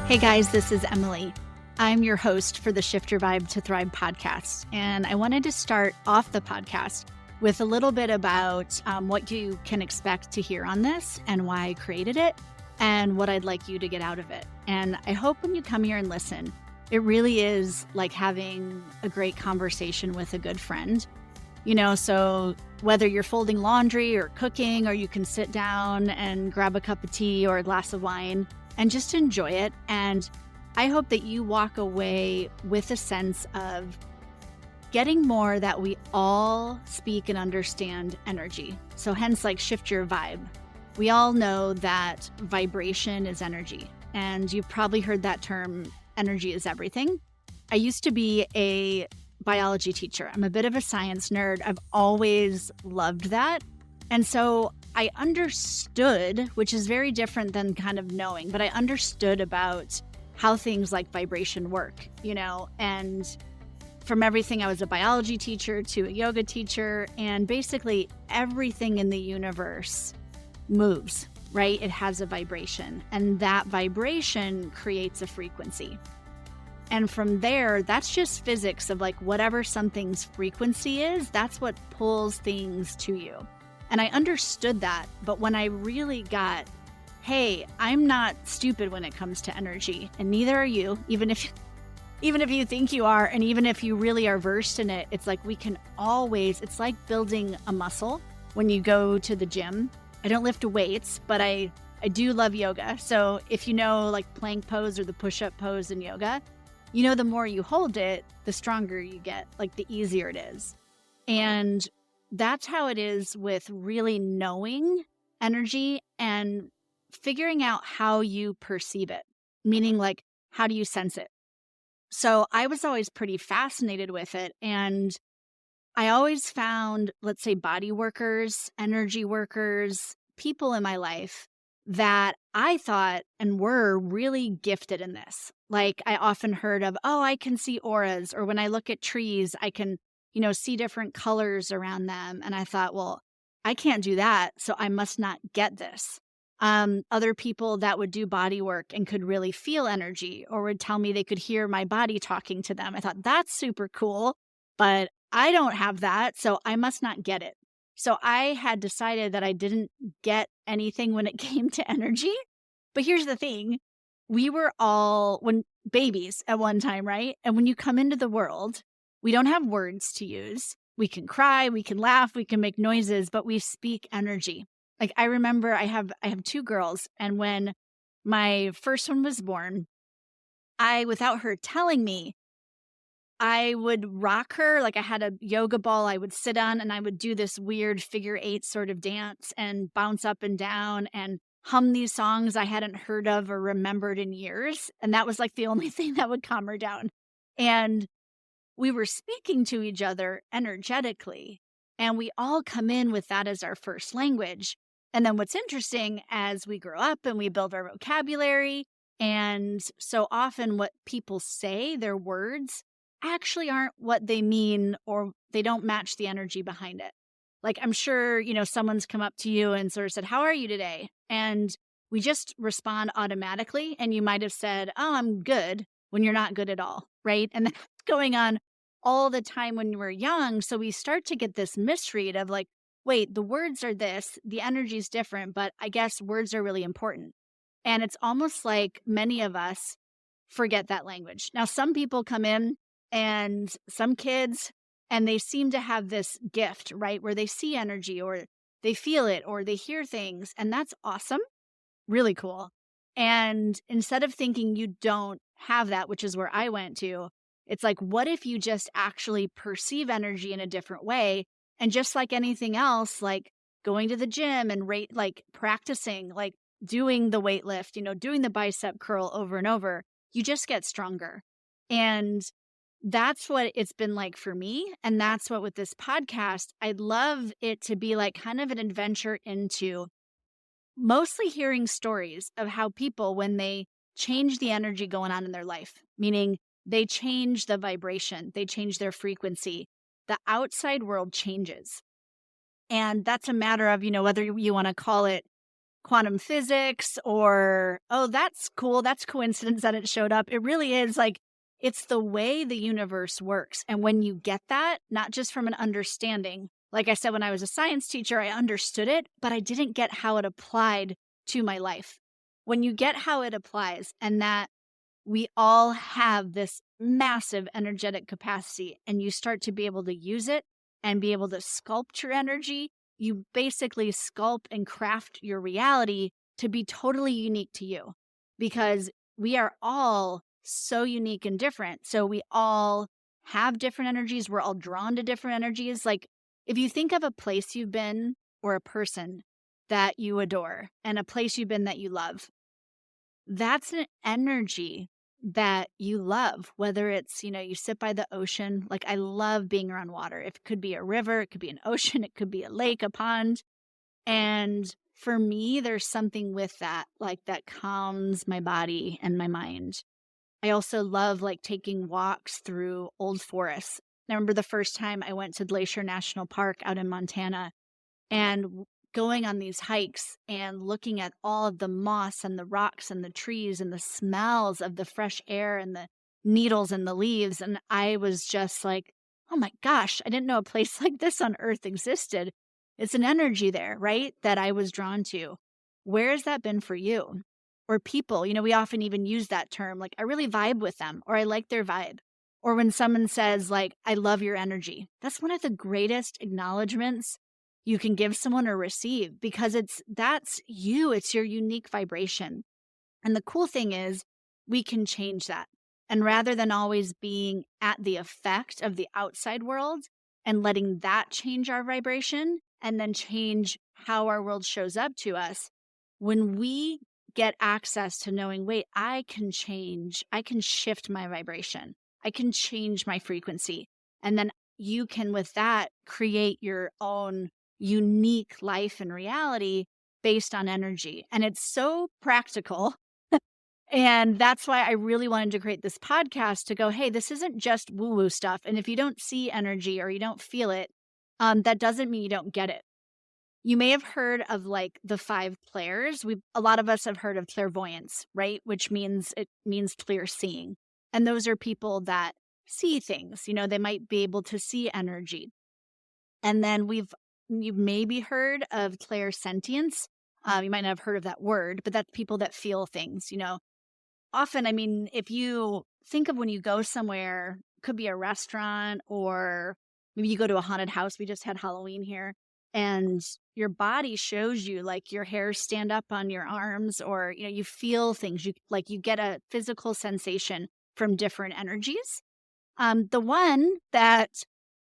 Hey guys, this is Emily. I'm your host for the Shift Your Vibe to Thrive podcast. And I wanted to start off the podcast with a little bit about what you can expect to hear on this and why I created it and what I'd like you to get out of it. And I hope when you come here and listen, it really is like having a great conversation with a good friend. So whether you're folding laundry or cooking, or you can sit down and grab a cup of tea or a glass of wine and just enjoy it. And I hope that you walk away with a sense of getting more that we all speak and understand energy. So hence, like, shift your vibe. We all know that vibration is energy. And you've probably heard that term, energy is everything. I used to be a biology teacher. I'm a bit of a science nerd. I've always loved that. And so I understood, which is very different than kind of knowing, but I understood about how things like vibration work, and from everything, I was a biology teacher to a yoga teacher, and basically everything in the universe moves, right? It has a vibration, and that vibration creates a frequency. And from there, that's just physics of like whatever something's frequency is, that's what pulls things to you. And I understood that, but when I really got, hey, I'm not stupid when it comes to energy, and neither are you, even if you think you are, and even if you really are versed in it, it's like it's like building a muscle when you go to the gym. I don't lift weights, but I do love yoga. So if you know like plank pose or the push-up pose in yoga, the more you hold it, the stronger you get, like the easier it is. And that's how it is with really knowing energy and figuring out how you perceive it, meaning like, how do you sense it? So I was always pretty fascinated with it. And I always found, let's say, body workers, energy workers, people in my life that I thought and were really gifted in this. Like I often heard of, I can see auras, or when I look at trees, I can see different colors around them. And I thought, well, I can't do that, so I must not get this. Other people that would do body work and could really feel energy, or would tell me they could hear my body talking to them. I thought, that's super cool, but I don't have that, so I must not get it. So I had decided that I didn't get anything when it came to energy. But here's the thing. We were all babies at one time, right? And when you come into the world, we don't have words to use. We can cry, we can laugh, we can make noises, but we speak energy. Like I remember I have two girls, and when my first one was born, without her telling me, I would rock her. Like I had a yoga ball I would sit on, and I would do this weird figure 8 sort of dance and bounce up and down and hum these songs I hadn't heard of or remembered in years. And that was like the only thing that would calm her down. And we were speaking to each other energetically, and we all come in with that as our first language. And then what's interesting, as we grow up and we build our vocabulary, and so often what people say, their words, actually aren't what they mean, or they don't match the energy behind it. Like I'm sure, someone's come up to you and sort of said, how are you today? And we just respond automatically. And you might have said, oh, I'm good, when you're not good at all, right? And that's going on all the time when we're young. So we start to get this misread of like, wait, the words are this, the energy is different, but I guess words are really important. And it's almost like many of us forget that language. Now, some people come in, and some kids, and they seem to have this gift, right? Where they see energy, or they feel it, or they hear things. And that's awesome. Really cool. And instead of thinking you don't have that, which is where I went to, it's like, what if you just actually perceive energy in a different way? And just like anything else, like going to the gym and like practicing, like doing the weight lift, doing the bicep curl over and over, you just get stronger. And that's what it's been like for me. And that's what with this podcast, I'd love it to be like kind of an adventure into mostly hearing stories of how people, when they change the energy going on in their life, meaning they change the vibration, they change their frequency, the outside world changes. And that's a matter of, whether you want to call it quantum physics or, oh, that's cool. That's coincidence that it showed up. It really is like, it's the way the universe works. And when you get that, not just from an understanding, like I said, when I was a science teacher, I understood it, but I didn't get how it applied to my life. When you get how it applies and that we all have this massive energetic capacity and you start to be able to use it and be able to sculpt your energy, you basically sculpt and craft your reality to be totally unique to you because we are all so unique and different. So we all have different energies. We're all drawn to different energies. Like if you think of a place you've been or a person that you adore and a place you've been that you love, that's an energy that you love, whether it's, you sit by the ocean. Like I love being around water. It could be a river, it could be an ocean, it could be a lake, a pond. And for me, there's something with that, like that calms my body and my mind. I also love like taking walks through old forests. I remember the first time I went to Glacier National Park out in Montana and going on these hikes and looking at all of the moss and the rocks and the trees and the smells of the fresh air and the needles and the leaves. And I was just like, oh my gosh, I didn't know a place like this on earth existed. It's an energy there, right? That I was drawn to. Where has that been for you? Or people, we often even use that term, like I really vibe with them or I like their vibe. Or when someone says like, I love your energy, that's one of the greatest acknowledgments you can give someone or receive because that's you, it's your unique vibration. And the cool thing is we can change that. And rather than always being at the effect of the outside world and letting that change our vibration and then change how our world shows up to us, when we get access to knowing, wait, I can change, I can shift my vibration, I can change my frequency. And then you can, with that, create your own unique life and reality based on energy. And it's so practical. And that's why I really wanted to create this podcast to go, hey, this isn't just woo-woo stuff. And if you don't see energy or you don't feel it, that doesn't mean you don't get it. You may have heard of like the 5 clairs. A lot of us have heard of clairvoyance, right? Which means clear seeing. And those are people that see things, they might be able to see energy. And then you've maybe heard of clairsentience. You might not have heard of that word, but that's people that feel things, Often, if you think of when you go somewhere, it could be a restaurant or maybe you go to a haunted house. We just had Halloween here and your body shows you like your hairs stand up on your arms or, you feel things. You get a physical sensation from different energies. The one that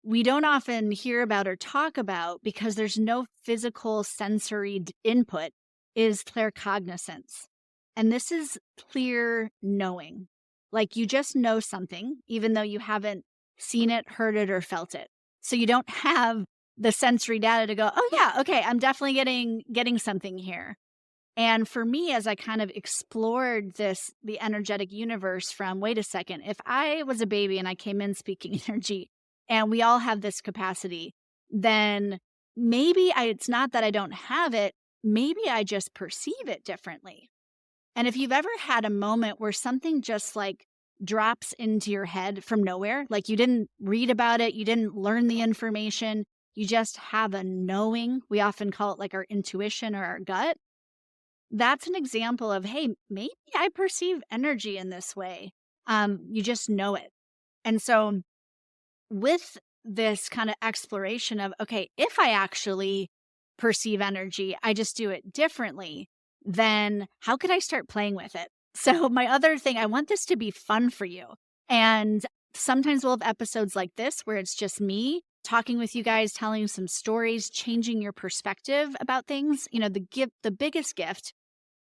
we don't often hear about or talk about because there's no physical sensory input is claircognizance. And this is clear knowing. Like you just know something, even though you haven't seen it, heard it, or felt it. So you don't have the sensory data to go, oh yeah, okay, I'm definitely getting something here. And for me, as I kind of explored the energetic universe from, wait a second, if I was a baby and I came in speaking energy and we all have this capacity, then maybe it's not that I don't have it, maybe I just perceive it differently. And if you've ever had a moment where something just like drops into your head from nowhere, like you didn't read about it, you didn't learn the information, you just have a knowing, we often call it like our intuition or our gut. That's an example of, hey, maybe I perceive energy in this way. You just know it. And so with this kind of exploration of, okay, if I actually perceive energy, I just do it differently, then how could I start playing with it? So my other thing, I want this to be fun for you. And sometimes we'll have episodes like this where it's just me talking with you guys, telling you some stories, changing your perspective about things. The biggest gift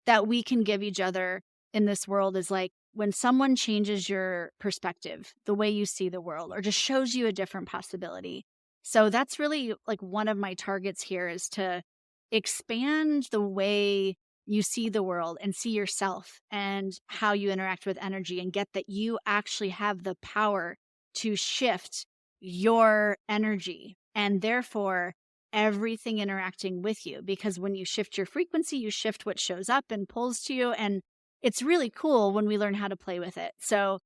that we can give each other in this world is like when someone changes your perspective, the way you see the world, or just shows you a different possibility. So that's really like one of my targets here is to expand the way you see the world and see yourself and how you interact with energy and get that you actually have the power to shift your energy and therefore everything interacting with you, because when you shift your frequency, you shift what shows up and pulls to you. And it's really cool when we learn how to play with it. So,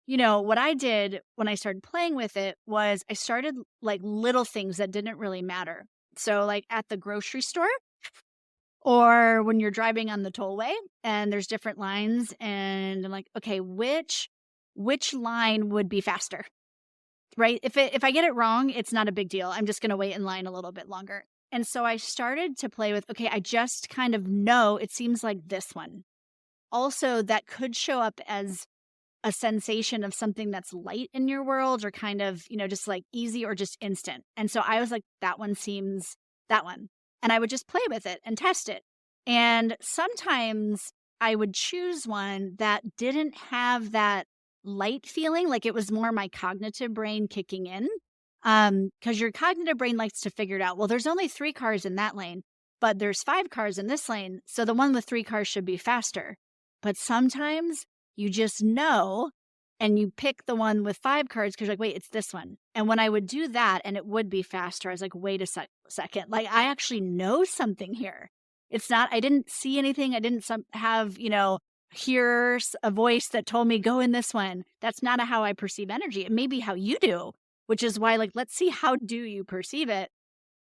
what I did when I started playing with it was I started like little things that didn't really matter. So like at the grocery store, or when you're driving on the tollway and there's different lines, and I'm like, okay, which line would be faster? Right? If I get it wrong, it's not a big deal. I'm just going to wait in line a little bit longer. And so I started to play with, okay, I just kind of know it seems like this one. Also, that could show up as a sensation of something that's light in your world, or kind of, just like easy or just instant. And so I was like, that one seems that one. And I would just play with it and test it. And sometimes I would choose one that didn't have that light feeling, like it was more my cognitive brain kicking in. Because your cognitive brain likes to figure it out. Well, there's only 3 cars in that lane, but there's 5 cars in this lane. So the one with 3 cars should be faster. But sometimes you just know, and you pick the one with 5 cars because you're like, wait, it's this one. And when I would do that and it would be faster, I was like, wait a second. Like, I actually know something here. It's not, I didn't see anything. I didn't have, hear a voice that told me go in this one. That's not how I perceive energy. It may be how you do, which is why, like, let's see, how do you perceive it?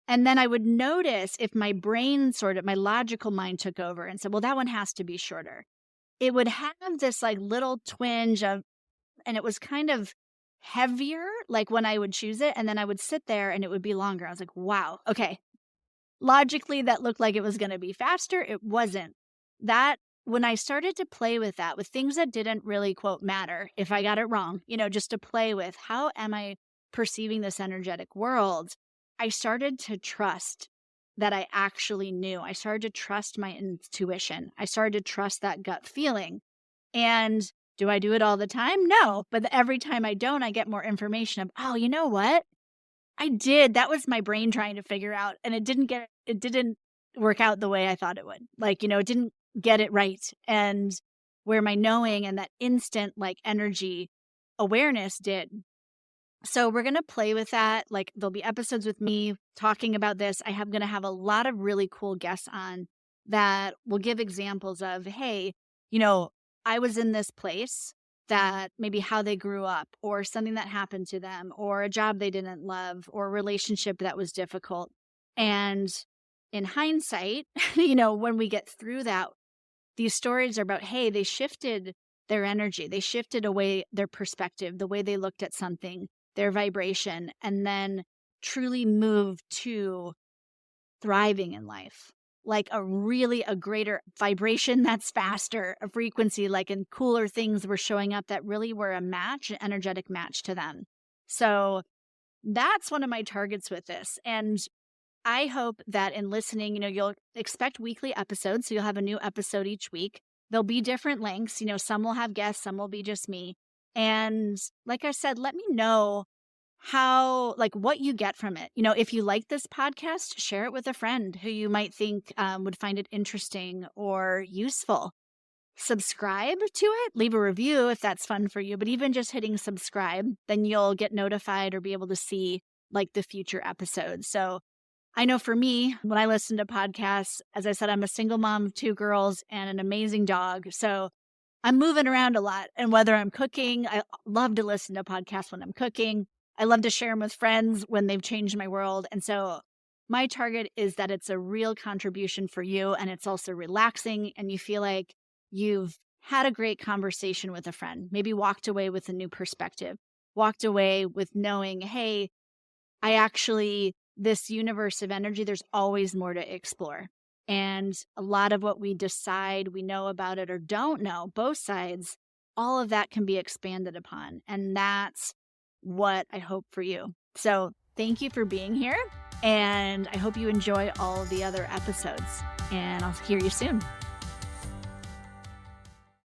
And then I would notice if my brain my logical mind took over and said, well, that one has to be shorter. It would have this like little twinge of, and it was kind of heavier, like when I would choose it. And then I would sit there and it would be longer. I was like, wow, okay. Logically, that looked like it was going to be faster. It wasn't. That, when I started to play with that, with things that didn't really, quote, matter, if I got it wrong, just to play with, how am I perceiving this energetic world? I started to trust that I actually knew. I started to trust my intuition. I started to trust that gut feeling. And do I do it all the time? No. But every time I don't, I get more information of, oh, you know what? I did. That was my brain trying to figure out. And it didn't work out the way I thought it would. Like, it didn't get it right. And where my knowing and that instant like energy awareness did. So we're going to play with that. Like, there'll be episodes with me talking about this. I am going to have a lot of really cool guests on that will give examples of, hey, I was in this place, that maybe how they grew up, or something that happened to them, or a job they didn't love, or a relationship that was difficult. And in hindsight, when we get through that, these stories are about, hey, they shifted their energy. They shifted away their perspective, the way they looked at something, their vibration, and then truly moved to thriving in life. Like a greater vibration that's faster, a frequency, like, and cooler things were showing up that really were an energetic match to them. So that's one of my targets with this. And I hope that in listening, you'll expect weekly episodes. So you'll have a new episode each week. There'll be different lengths. Some will have guests, some will be just me. And like I said, let me know what you get from it. If you like this podcast, share it with a friend who you might think would find it interesting or useful. Subscribe to it, leave a review if that's fun for you. But even just hitting subscribe, then you'll get notified or be able to see like the future episodes. So I know for me, when I listen to podcasts, as I said, I'm a single mom of 2 girls and an amazing dog. So I'm moving around a lot. And whether I'm cooking, I love to listen to podcasts when I'm cooking. I love to share them with friends when they've changed my world. And so my target is that it's a real contribution for you, and it's also relaxing, and you feel like you've had a great conversation with a friend, maybe walked away with a new perspective, walked away with knowing, hey, this universe of energy, there's always more to explore. And a lot of what we decide we know about it or don't know, both sides, all of that can be expanded upon. And that's what I hope for you. So thank you for being here. And I hope you enjoy all of the other episodes. And I'll hear you soon.